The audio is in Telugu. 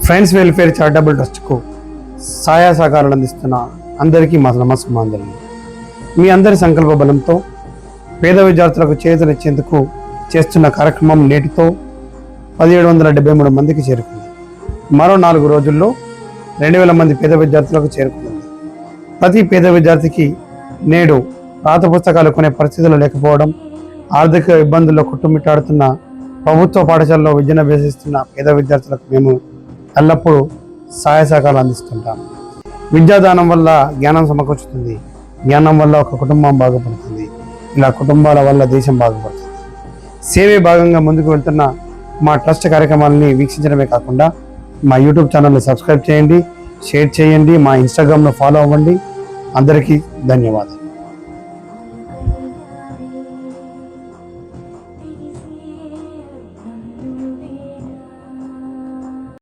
ఫ్రెండ్స్ వెల్ఫేర్ చారిటబుల్ ట్రస్ట్కు సహాయ సహకారాలు అందిస్తున్న అందరికీ మా నమస్కారం. మీ అందరి సంకల్ప బలంతో పేద విద్యార్థులకు చేతునిచ్చేందుకు చేస్తున్న కార్యక్రమం నేటితో 1773 మందికి చేరుకుంది. మరో 4 రోజుల్లో 2000 మంది పేద విద్యార్థులకు చేరుకుంది. ప్రతి పేద విద్యార్థికి నేడు పాత పుస్తకాలు కొనే పరిస్థితులు లేకపోవడం, ఆర్థిక ఇబ్బందుల్లో కొట్టుమిట్టాడుతున్న ప్రభుత్వ పాఠశాలలో విద్యను అభ్యసిస్తున్న పేద విద్యార్థులకు మేము ఎల్లప్పుడూ సహాయ సహకారాలు అందిస్తుంటాం. విద్యాదానం వల్ల జ్ఞానం సమకూర్చుతుంది, జ్ఞానం వల్ల ఒక కుటుంబం బాగుపడుతుంది, ఇలా కుటుంబాల వల్ల దేశం బాగుపడుతుంది. సేవే భాగంగా ముందుకు వెళ్తున్న మా ట్రస్ట్ కార్యక్రమాలని వీక్షించడమే కాకుండా మా యూట్యూబ్ ఛానల్ని సబ్స్క్రైబ్ చేయండి, షేర్ చేయండి, మా ఇన్స్టాగ్రామ్లో ఫాలో అవ్వండి. అందరికీ ధన్యవాదాలు.